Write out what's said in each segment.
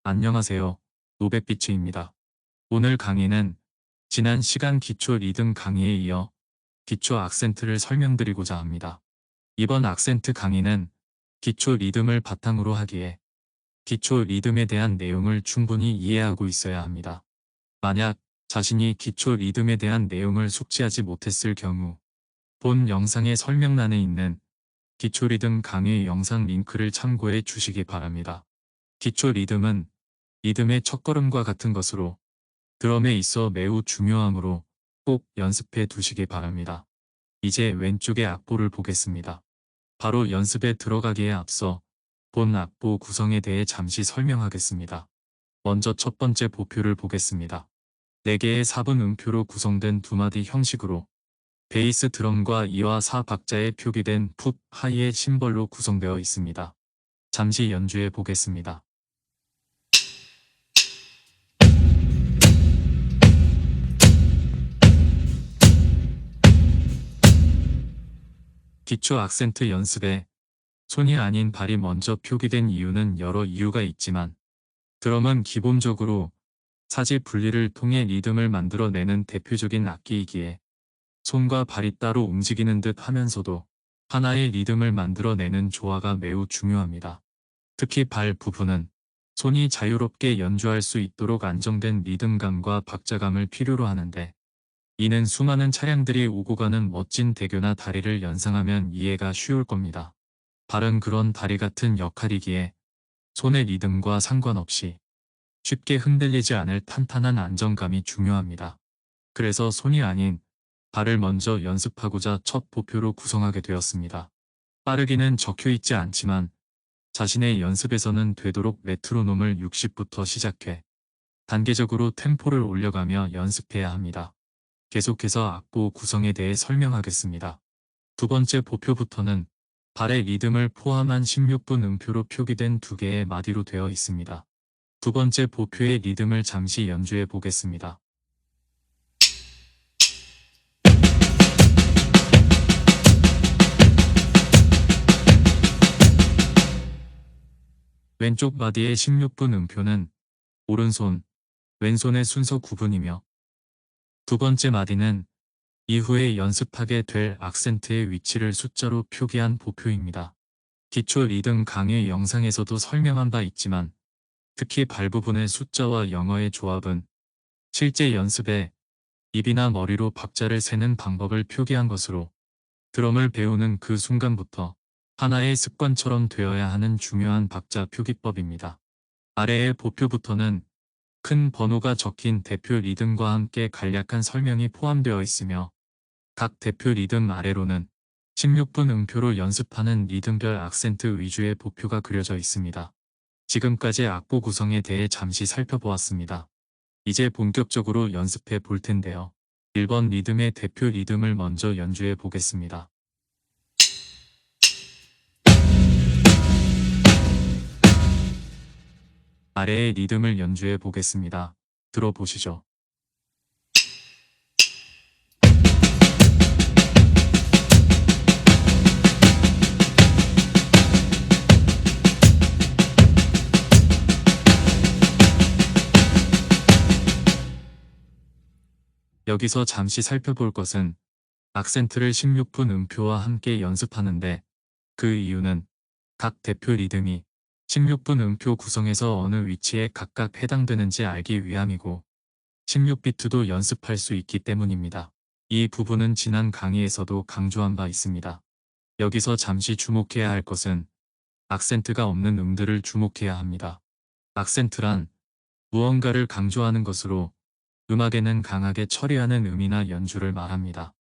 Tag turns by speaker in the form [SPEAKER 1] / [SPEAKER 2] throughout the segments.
[SPEAKER 1] 안녕하세요. 노백비츠입니다. 오늘 강의는 지난 시간 기초 리듬 강의에 이어 기초 악센트를 설명드리고자 합니다. 이번 악센트 강의는 기초 리듬을 바탕으로 하기에 기초 리듬에 대한 내용을 충분히 이해하고 있어야 합니다. 만약 자신이 기초 리듬에 대한 내용을 숙지하지 못했을 경우 본 영상의 설명란에 있는 기초 리듬 강의 영상 링크를 참고해 주시기 바랍니다. 기초 리듬은 리듬의 첫걸음과 같은 것으로 드럼에 있어 매우 중요하므로 꼭 연습해 두시기 바랍니다. 이제 왼쪽의 악보를 보겠습니다. 바로 연습에 들어가기에 앞서 본 악보 구성에 대해 잠시 설명하겠습니다. 먼저 첫 번째 보표를 보겠습니다. 4개의 4분 음표로 구성된 두 마디 형식으로 베이스 드럼과 2와 4 박자에 표기된 풋, 하이의 심벌로 구성되어 있습니다. 잠시 연주해 보겠습니다. 기초 악센트 연습에 손이 아닌 발이 먼저 표기된 이유는 여러 이유가 있지만 드럼은 기본적으로 사지 분리를 통해 리듬을 만들어내는 대표적인 악기이기에 손과 발이 따로 움직이는 듯 하면서도 하나의 리듬을 만들어내는 조화가 매우 중요합니다. 특히 발 부분은 손이 자유롭게 연주할 수 있도록 안정된 리듬감과 박자감을 필요로 하는데 이는 수많은 차량들이 오고 가는 멋진 대교나 다리를 연상하면 이해가 쉬울 겁니다. 발은 그런 다리 같은 역할이기에 손의 리듬과 상관없이 쉽게 흔들리지 않을 탄탄한 안정감이 중요합니다. 그래서 손이 아닌 발을 먼저 연습하고자 첫 보표로 구성하게 되었습니다. 빠르기는 적혀있지 않지만 자신의 연습에서는 되도록 메트로놈을 60부터 시작해 단계적으로 템포를 올려가며 연습해야 합니다. 계속해서 악보 구성에 대해 설명하겠습니다. 두 번째 보표부터는 발의 리듬을 포함한 16분 음표로 표기된 2개의 마디로 되어 있습니다. 두 번째 보표의 리듬을 잠시 연주해 보겠습니다. 왼쪽 마디의 16분 음표는 오른손, 왼손의 순서 구분이며 두 번째 마디는 이후에 연습하게 될 악센트의 위치를 숫자로 표기한 보표입니다. 기초 리듬 강의 영상에서도 설명한 바 있지만 특히 발 부분의 숫자와 영어의 조합은 실제 연습에 입이나 머리로 박자를 세는 방법을 표기한 것으로 드럼을 배우는 그 순간부터 하나의 습관처럼 되어야 하는 중요한 박자 표기법입니다. 아래의 보표부터는 큰 번호가 적힌 대표 리듬과 함께 간략한 설명이 포함되어 있으며 각 대표 리듬 아래로는 16분 음표로 연습하는 리듬별 악센트 위주의 보표가 그려져 있습니다. 지금까지 악보 구성에 대해 잠시 살펴보았습니다. 이제 본격적으로 연습해 볼 텐데요. 1번 리듬의 대표 리듬을 먼저 연주해 보겠습니다. 아래의 리듬을 연주해 보겠습니다. 들어보시죠. 여기서 잠시 살펴볼 것은 악센트를 16분 음표와 함께 연습하는데 그 이유는 각 대표 리듬이 16분 음표 구성에서 어느 위치에 각각 해당되는지 알기 위함이고 16비트도 연습할 수 있기 때문입니다. 이 부분은 지난 강의에서도 강조한 바 있습니다. 여기서 잠시 주목해야 할 것은 악센트가 없는 음들을 주목해야 합니다. 악센트란 무언가를 강조하는 것으로 음악에는 강하게 처리하는 음이나 연주를 말합니다.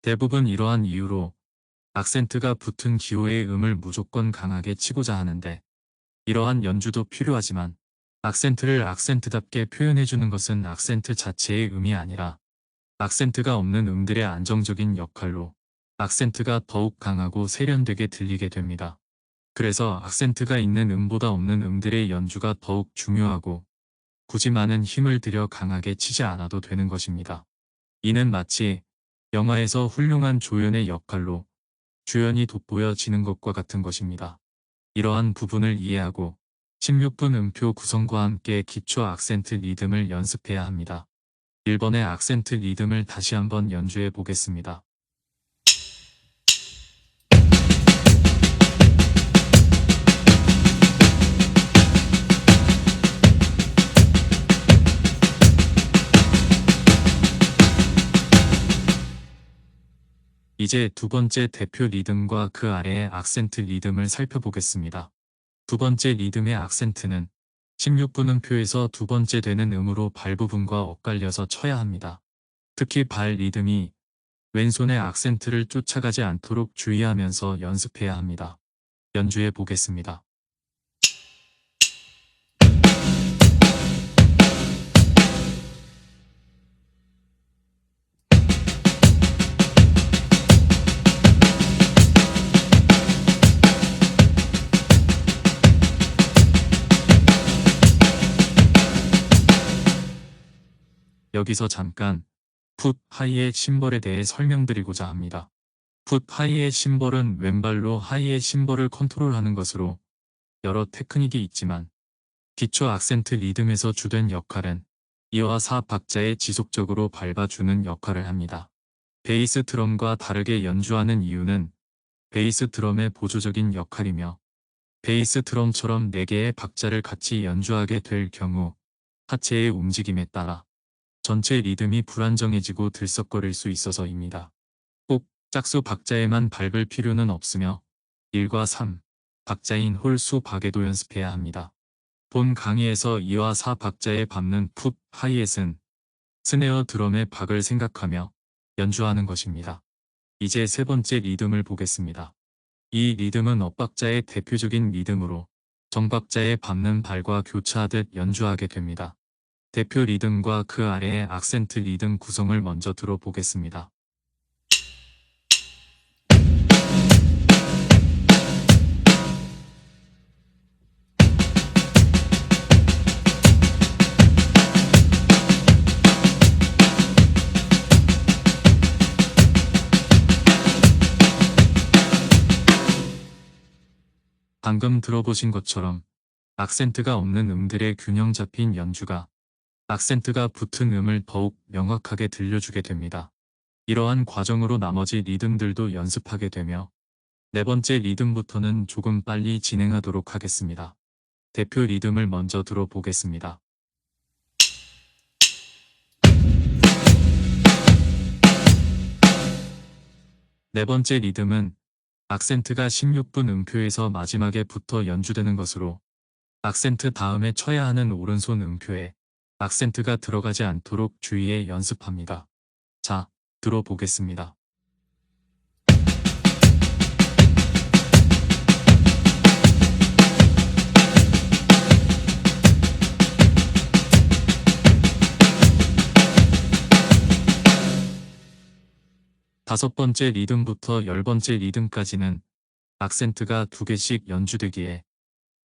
[SPEAKER 1] 대부분 이러한 이유로 악센트가 붙은 기호의 음을 무조건 강하게 치고자 하는데 이러한 연주도 필요하지만 악센트를 악센트답게 표현해주는 것은 악센트 자체의 음이 아니라 악센트가 없는 음들의 안정적인 역할로 악센트가 더욱 강하고 세련되게 들리게 됩니다. 그래서 악센트가 있는 음보다 없는 음들의 연주가 더욱 중요하고 굳이 많은 힘을 들여 강하게 치지 않아도 되는 것입니다. 이는 마치 영화에서 훌륭한 조연의 역할로 주연이 돋보여지는 것과 같은 것입니다. 이러한 부분을 이해하고 16분 음표 구성과 함께 기초 악센트 리듬을 연습해야 합니다. 1번의 악센트 리듬을 다시 한번 연주해 보겠습니다. 이제 두 번째 대표 리듬과 그 아래의 악센트 리듬을 살펴보겠습니다. 두 번째 리듬의 악센트는 16분 음표에서 두 번째 되는 음으로 발 부분과 엇갈려서 쳐야 합니다. 특히 발 리듬이 왼손의 악센트를 쫓아가지 않도록 주의하면서 연습해야 합니다. 연주해 보겠습니다. 여기서 잠깐 풋 하이의 심벌에 대해 설명드리고자 합니다. 풋 하이의 심벌은 왼발로 하이의 심벌을 컨트롤하는 것으로 여러 테크닉이 있지만 기초 악센트 리듬에서 주된 역할은 2와 4 박자에 지속적으로 밟아주는 역할을 합니다. 베이스 드럼과 다르게 연주하는 이유는 베이스 드럼의 보조적인 역할이며 베이스 드럼처럼 4개의 박자를 같이 연주하게 될 경우 하체의 움직임에 따라 전체 리듬이 불안정해지고 들썩거릴 수 있어서입니다. 꼭 짝수 박자에만 밟을 필요는 없으며 1과 3 박자인 홀수 박에도 연습해야 합니다. 본 강의에서 2와 4 박자에 밟는 풋 하이햇은 스네어 드럼의 박을 생각하며 연주하는 것입니다. 이제 세 번째 리듬을 보겠습니다. 이 리듬은 엇박자의 대표적인 리듬으로 정박자에 밟는 발과 교차하듯 연주하게 됩니다. 대표 리듬과 그 아래의 악센트 리듬 구성을 먼저 들어보겠습니다. 방금 들어보신 것처럼 악센트가 없는 음들의 균형 잡힌 연주가 악센트가 붙은 음을 더욱 명확하게 들려주게 됩니다. 이러한 과정으로 나머지 리듬들도 연습하게 되며 네 번째 리듬부터는 조금 빨리 진행하도록 하겠습니다. 대표 리듬을 먼저 들어보겠습니다. 네 번째 리듬은 악센트가 16분 음표에서 마지막에 붙어 연주되는 것으로 악센트 다음에 쳐야 하는 오른손 음표에 악센트가 들어가지 않도록 주의해 연습합니다. 자, 들어보겠습니다. 다섯 번째 리듬부터 10번째 리듬까지는 악센트가 2개씩 연주되기에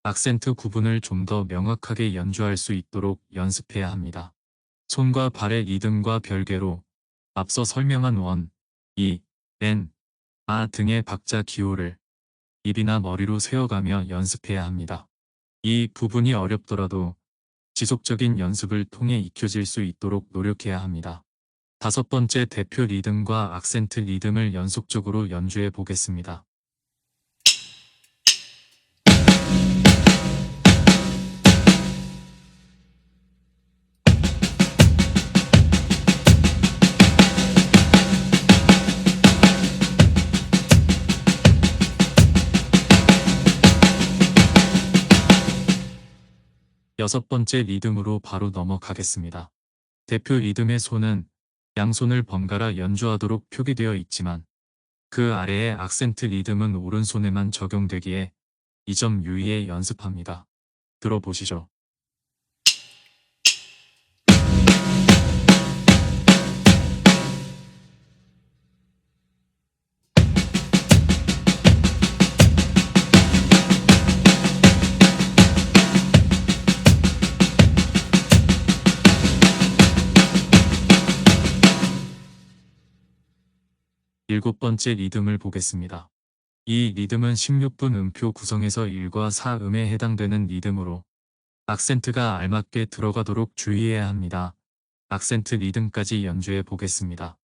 [SPEAKER 1] 악센트 구분을 좀 더 명확하게 연주할 수 있도록 연습해야 합니다. 손과 발의 리듬과 별개로 앞서 설명한 원, 이, 엔, 아 등의 박자 기호를 입이나 머리로 세어가며 연습해야 합니다. 이 부분이 어렵더라도 지속적인 연습을 통해 익혀질 수 있도록 노력해야 합니다. 다섯 번째 대표 리듬과 악센트 리듬을 연속적으로 연주해 보겠습니다. 여섯 번째 리듬으로 바로 넘어가겠습니다. 대표 리듬의 손은 양손을 번갈아 연주하도록 표기되어 있지만 그 아래의 악센트 리듬은 오른손에만 적용되기에 이 점 유의해 연습합니다. 들어보시죠. 일곱 번째 리듬을 보겠습니다. 이 리듬은 16분 음표 구성에서 1과 4 음에 해당되는 리듬으로 악센트가 알맞게 들어가도록 주의해야 합니다. 악센트 리듬까지 연주해 보겠습니다.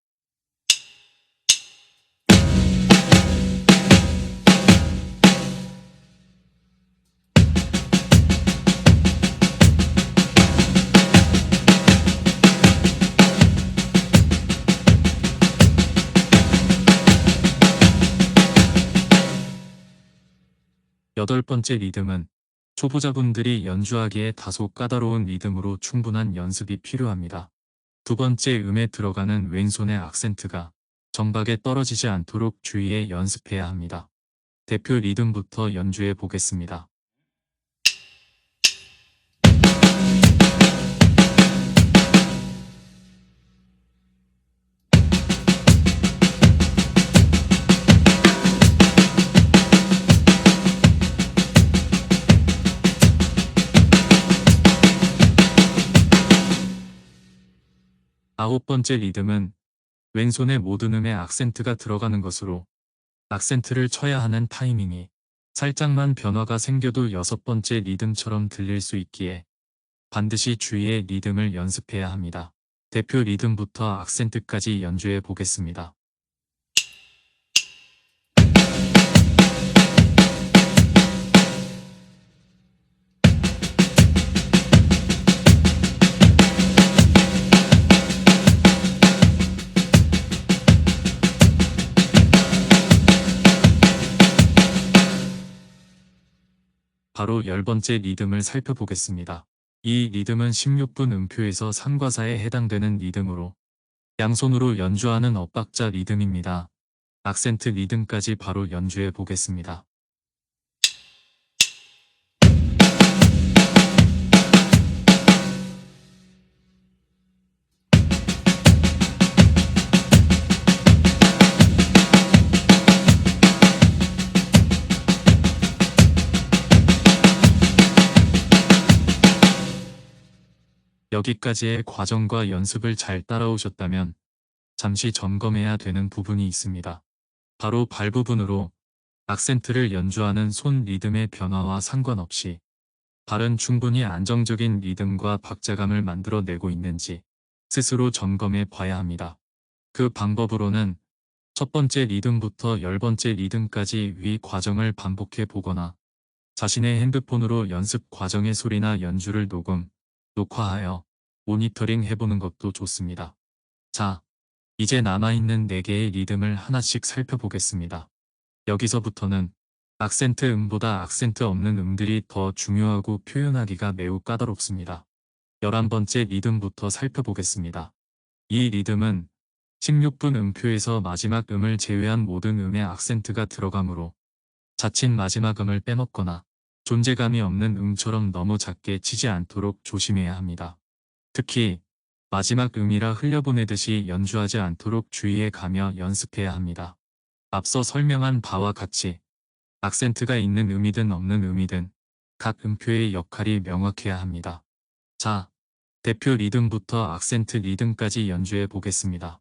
[SPEAKER 1] 여덟 번째 리듬은 초보자분들이 연주하기에 다소 까다로운 리듬으로 충분한 연습이 필요합니다. 두 번째 음에 들어가는 왼손의 악센트가 정박에 떨어지지 않도록 주의해 연습해야 합니다. 대표 리듬부터 연주해 보겠습니다. 아홉 번째 리듬은 왼손의 모든 음에 악센트가 들어가는 것으로 악센트를 쳐야 하는 타이밍이 살짝만 변화가 생겨도 여섯 번째 리듬처럼 들릴 수 있기에 반드시 주의해 리듬을 연습해야 합니다. 대표 리듬부터 악센트까지 연주해 보겠습니다. 바로 열 번째 리듬을 살펴보겠습니다. 이 리듬은 16분 음표에서 3과사에 해당되는 리듬으로 양손으로 연주하는 엇박자 리듬입니다. 악센트 리듬까지 바로 연주해 보겠습니다. 여기까지의 과정과 연습을 잘 따라오셨다면 잠시 점검해야 되는 부분이 있습니다. 바로 발 부분으로 악센트를 연주하는 손 리듬의 변화와 상관없이 발은 충분히 안정적인 리듬과 박자감을 만들어내고 있는지 스스로 점검해 봐야 합니다. 그 방법으로는 첫 번째 리듬부터 열 번째 리듬까지 위 과정을 반복해 보거나 자신의 핸드폰으로 연습 과정의 소리나 연주를 녹화하여 모니터링 해보는 것도 좋습니다. 자, 이제 남아있는 4개의 리듬을 하나씩 살펴보겠습니다. 여기서부터는 악센트 음보다 악센트 없는 음들이 더 중요하고 표현하기가 매우 까다롭습니다. 11번째 리듬부터 살펴보겠습니다. 이 리듬은 16분 음표에서 마지막 음을 제외한 모든 음에 악센트가 들어가므로 자칫 마지막 음을 빼먹거나 존재감이 없는 음처럼 너무 작게 치지 않도록 조심해야 합니다. 특히 마지막 음이라 흘려보내듯이 연주하지 않도록 주의해 가며 연습해야 합니다. 앞서 설명한 바와 같이 악센트가 있는 음이든 없는 음이든 각 음표의 역할이 명확해야 합니다. 자, 대표 리듬부터 악센트 리듬까지 연주해 보겠습니다.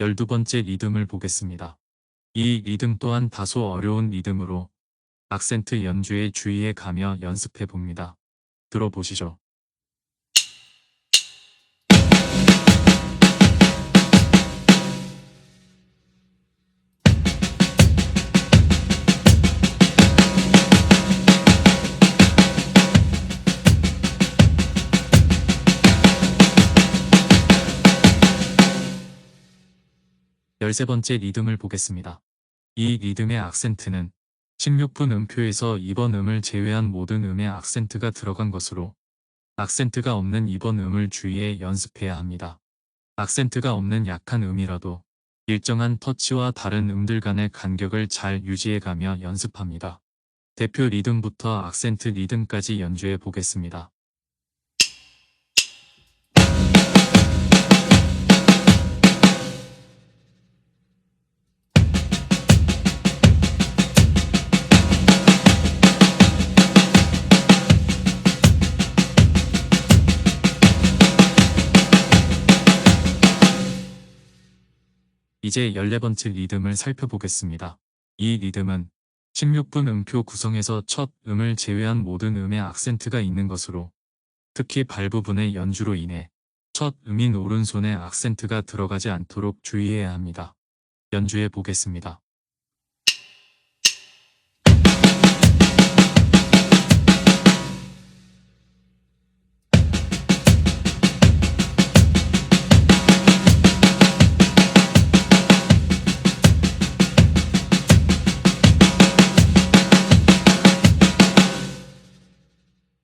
[SPEAKER 1] 열두 번째 리듬을 보겠습니다. 이 리듬 또한 다소 어려운 리듬으로 악센트 연주에 주의해 가며 연습해 봅니다. 들어보시죠. 열세 번째 리듬을 보겠습니다. 이 리듬의 악센트는 16분 음표에서 2번 음을 제외한 모든 음에 악센트가 들어간 것으로 악센트가 없는 2번 음을 주의해 연습해야 합니다. 악센트가 없는 약한 음이라도 일정한 터치와 다른 음들 간의 간격을 잘 유지해가며 연습합니다. 대표 리듬부터 악센트 리듬까지 연주해 보겠습니다. 이제 14번째 리듬을 살펴보겠습니다. 이 리듬은 16분 음표 구성에서 첫 음을 제외한 모든 음에 악센트가 있는 것으로 특히 발 부분의 연주로 인해 첫 음인 오른손에 악센트가 들어가지 않도록 주의해야 합니다. 연주해 보겠습니다.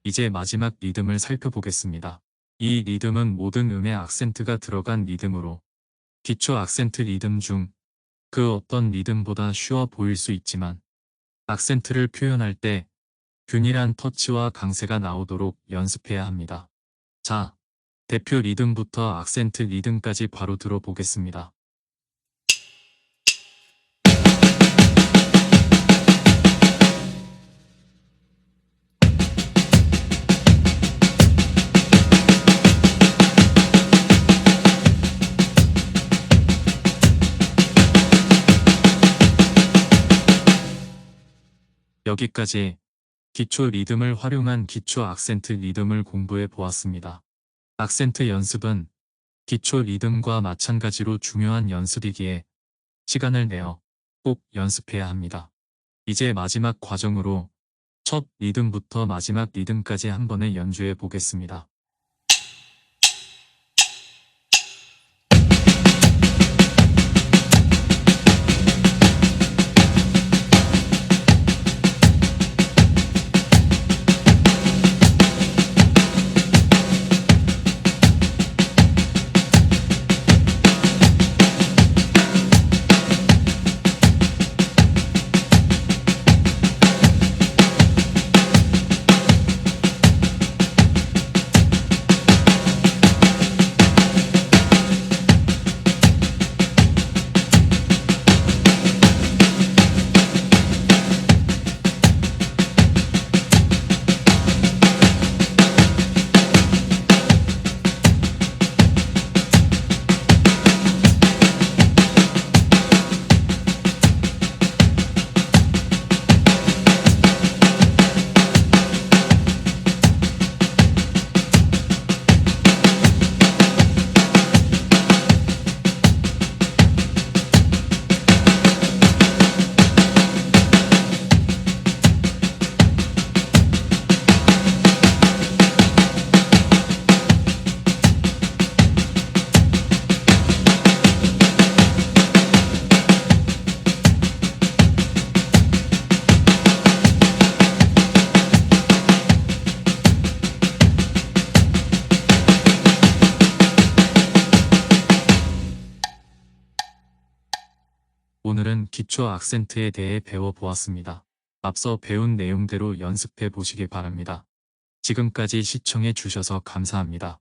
[SPEAKER 1] 이제 마지막 리듬을 살펴보겠습니다. 이 리듬은 모든 음에 악센트가 들어간 리듬으로 기초 악센트 리듬 중 그 어떤 리듬보다 쉬워 보일 수 있지만 악센트를 표현할 때 균일한 터치와 강세가 나오도록 연습해야 합니다. 자, 대표 리듬부터 악센트 리듬까지 바로 들어보겠습니다. 여기까지 기초 리듬을 활용한 기초 악센트 리듬을 공부해 보았습니다. 악센트 연습은 기초 리듬과 마찬가지로 중요한 연습이기에 시간을 내어 꼭 연습해야 합니다. 이제 마지막 과정으로 첫 리듬부터 마지막 리듬까지 한 번에 연주해 보겠습니다. 오늘은 기초 악센트에 대해 배워보았습니다. 앞서 배운 내용대로 연습해 보시기 바랍니다. 지금까지 시청해 주셔서 감사합니다.